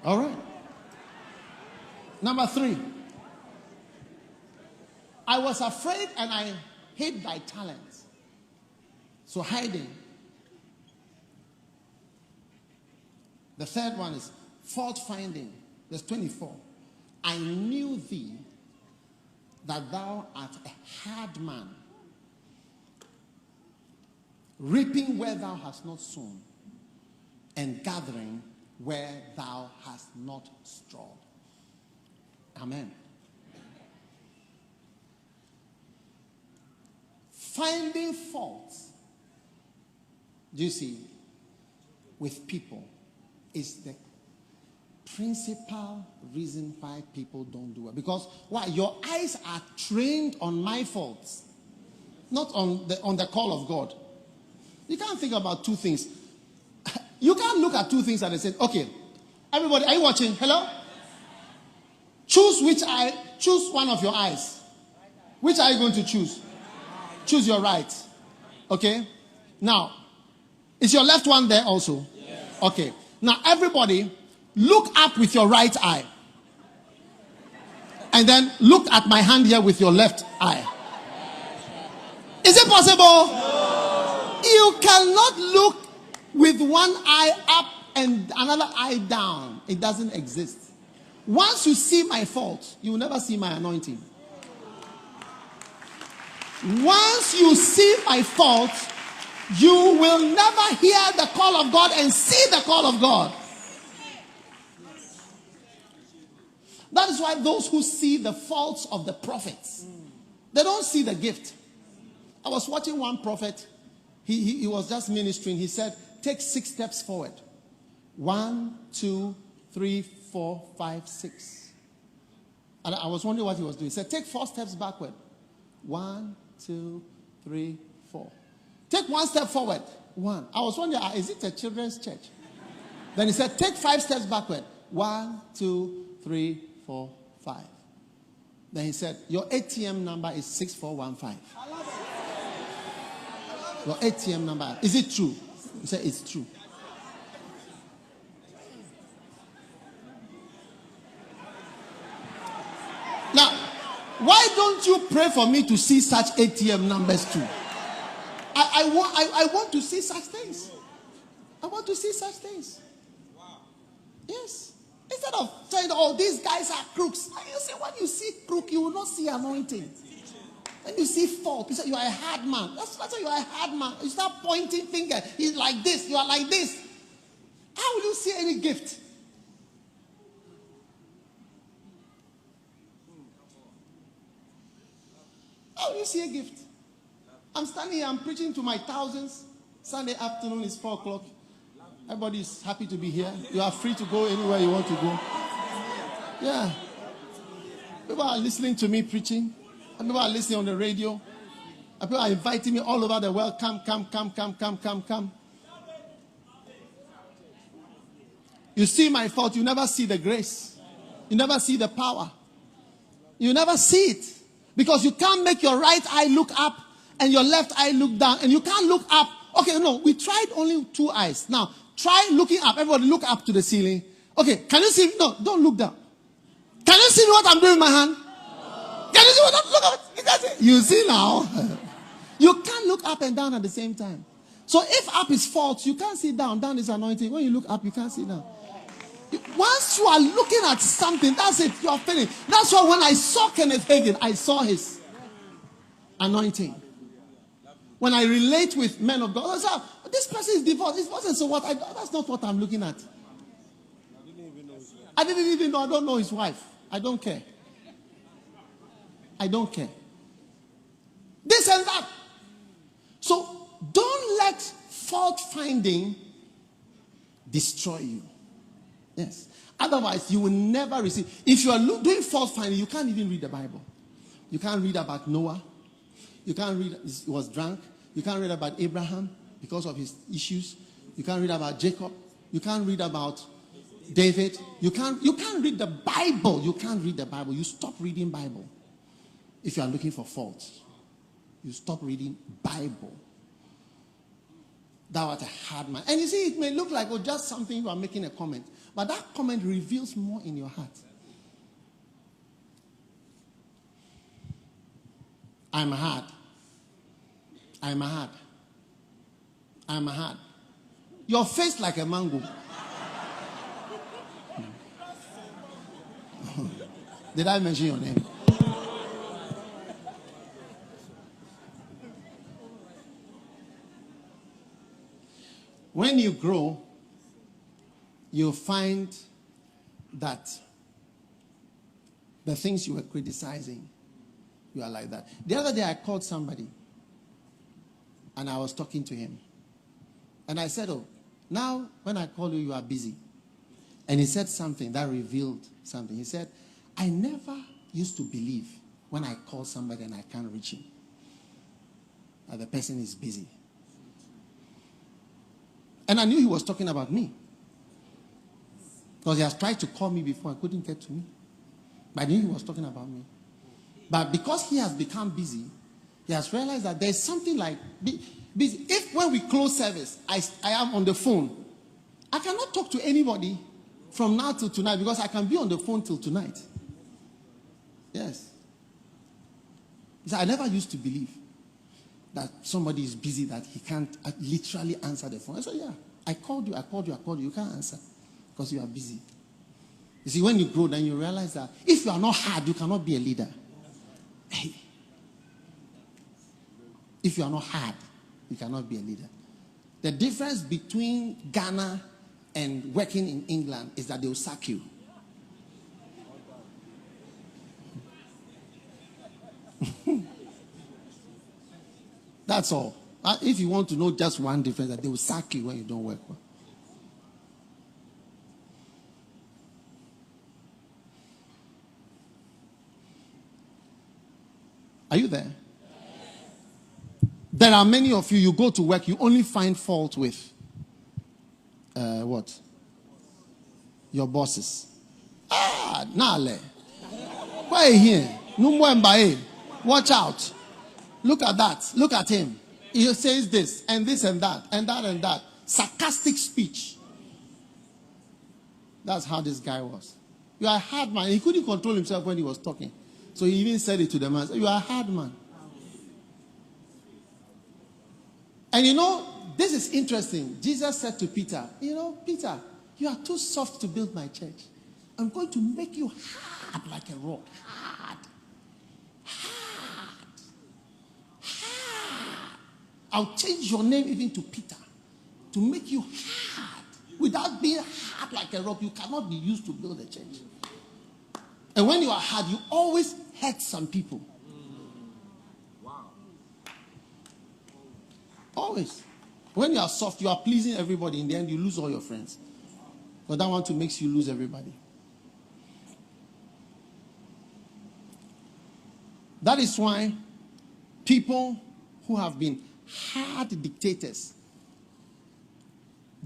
All right. Number 3. I was afraid and I hid thy talents. So hiding. The third one is fault finding. Verse 24. I knew thee that thou art a hard man, reaping where thou hast not sown, and gathering where thou hast not strawed. Amen. Finding faults, do you see, with people is the principal reason why people don't do it. Because why? Your eyes are trained on my faults, not on the call of God. You can't think about two things. You can't look at two things and say, okay, everybody, are you watching? Hello? Choose which eye, choose one of your eyes. Which eye are you going to choose? Choose your right. Okay? Now, is your left one there also? Yes. Okay. Now, everybody, look up with your right eye. And then look at my hand here with your left eye. Is it possible? No. You cannot look with one eye up and another eye down. It doesn't exist. Once you see my fault, you will never see my anointing. Once you see my fault, you will never hear the call of God and see the call of God. That is why those who see the faults of the prophets, they don't see the gift. I was watching one prophet. He was just ministering. He said, take 6 steps forward. 1, 2, 3, 4, 5, 6. And I was wondering what he was doing. He said, take 4 steps backward. 1, 2, 3, 4. Take 1 step forward. 1. I was wondering, is it a children's church? Then he said, take 5 steps backward. 1, 2, 3, 4, 5. Then he said, your ATM number is 6415. Your ATM number. Is it true? He said, it's true. Now, why don't you pray for me to see such ATM numbers too? I want to see such things. I want to see such things. Wow. Yes. Instead of saying, oh, these guys are crooks. You say, when you see crook, you will not see anointing. When you see fault, you say, you are a hard man. That's why you are a hard man. You start pointing finger. He's like this. You are like this. How will you see any gift? How will you see a gift? I'm standing here, I'm preaching to my thousands. Sunday afternoon is 4 o'clock. Everybody is happy to be here. You are free to go anywhere you want to go. Yeah. People are listening to me preaching. And people are listening on the radio. And people are inviting me all over the world. Come. You see my fault. You never see the grace. You never see the power. You never see it. Because you can't make your right eye look up and your left eye look down. And you can't look up. Okay, no, we tried only 2 eyes. Now, try looking up. Everybody look up to the ceiling. Okay, can you see? No, don't look down. Can you see what I'm doing with my hand? Can you see what I'm looking at? You see now. You can't look up and down at the same time. So if up is fault, you can't see down. Down is anointing. When you look up, you can't see down. Once you are looking at something, that's it. You are finished. That's why when I saw Kenneth Hagin, I saw his anointing. When I relate with men of God, I say, this person is divorced. This person, so what? That's not what I'm looking at. I didn't even know. I don't know his wife. I don't care. I don't care. This and that. So don't let fault finding destroy you. Yes. Otherwise, you will never receive. If you are doing fault finding, you can't even read the Bible. You can't read about Noah. You can't read he was drunk. You can't read about Abraham because of his issues. You can't read about Jacob. You can't read about David. You can't read the Bible. You can't read the Bible. You stop reading Bible. If you are looking for faults, you stop reading Bible. Thou art a hard man. And you see, it may look like, oh, just something you are making a comment. But that comment reveals more in your heart. I'm hard. I'm hard. I'm hard. Your face like a mango. Did I mention your name? When you grow, you'll find that the things you were criticizing, you are like that. The other day I called somebody and I was talking to him. And I said, oh, now when I call you, you are busy. And he said something that revealed something. He said, I never used to believe when I call somebody and I can't reach him that the person is busy. And I knew he was talking about me. Because he has tried to call me before and couldn't get to me. But I knew he was talking about me. But because he has become busy, he has realized that there's something like busy. If when we close service, I am on the phone, I cannot talk to anybody from now till tonight because I can be on the phone till tonight. Yes. He said, I never used to believe that somebody is busy, that he can't literally answer the phone. I said, yeah, I called you. You can't answer because you are busy. You see, when you grow, then you realize that if you are not hard, you cannot be a leader. Hey. If you are not hard, you cannot be a leader. The difference between Ghana and working in England is that they will sack you. That's all. If you want to know just one difference, that they will sack you when you don't work well. Are you there? There are many of you, you go to work, you only find fault with what? Your bosses. Nale. Why here? Watch out. Look at that. Look at him. He says this and this and that and that and that. Sarcastic speech. That's how this guy was. You are a hard man. He couldn't control himself when he was talking. So he even said it to the man. You are a hard man. And you know, this is interesting. Jesus said to Peter, Peter, you are too soft to build my church. I'm going to make you hard like a rock. Hard. I'll change your name even to Peter to make you hard. Without being hard like a rock, you cannot be used to build a church. And when you are hard, you always hurt some people. Wow. Always. When you are soft, you are pleasing everybody. In the end, you lose all your friends. But that one too makes you lose everybody. That is why people who have been hard dictators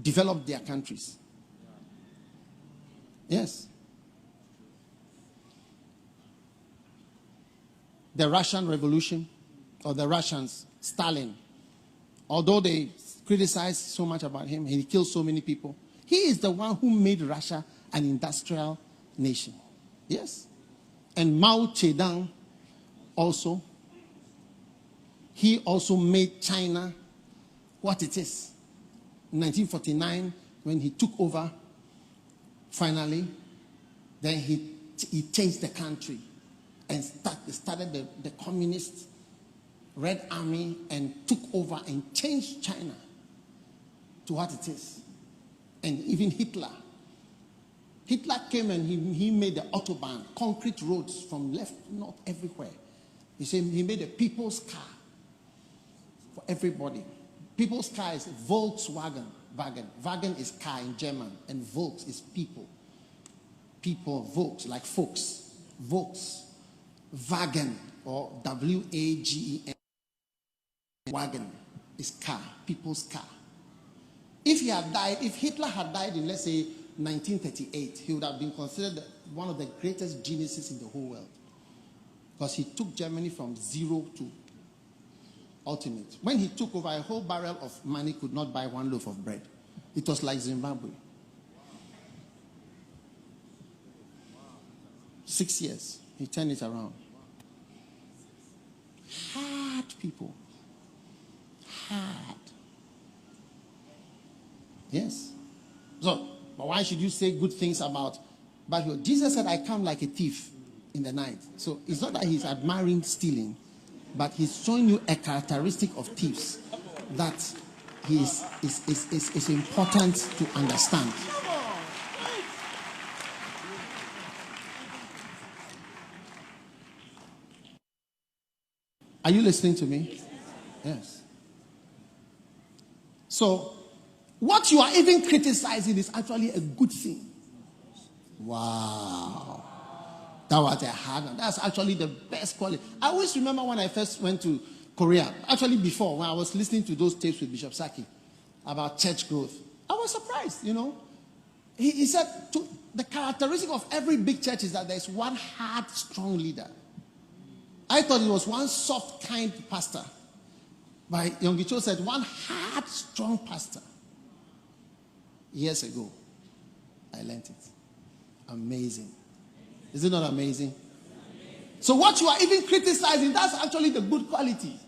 develop their countries. Yes. The Russian Revolution, or the Russians, Stalin, although they criticize so much about him, he killed so many people, he is the one who made Russia an industrial nation. Yes. And Mao Zedong also, he also made China what it is. In 1949, when he took over, finally, then he changed the country and started the communist Red Army and took over and changed China to what it is. And even Hitler came and he made the Autobahn, concrete roads from left, north, everywhere. He said he made a people's car for everybody. People's car is Volkswagen. Wagen is car in German, and Volks is people. People, Volks, like folks. Volkswagen, or W-A-G-E-N. Wagen is car, people's car. If Hitler had died in, let's say, 1938, he would have been considered one of the greatest geniuses in the whole world. Because he took Germany from zero to ultimate. When he took over, a whole barrel of money could not buy one loaf of bread. It was like Zimbabwe. 6 years, he turned it around. Hard people. Hard. Yes. So, but why should you say good things about But Jesus said, I come like a thief in the night. So it's not that he's admiring stealing, but he's showing you a characteristic of thieves that is important to understand. Are you listening to me? Yes. So, what you are even criticizing is actually a good thing. Wow. That was a hard one. That's actually the best quality. I always remember when I first went to Korea, actually before, when I was listening to those tapes with Bishop Saki about church growth. I was surprised, you know. He said, the characteristic of every big church is that there's one hard, strong leader. I thought it was one soft, kind pastor. But Yonggi Cho said, one hard, strong pastor. Years ago, I learned it. Amazing. Is it not amazing? So what you are even criticizing, that's actually the good quality.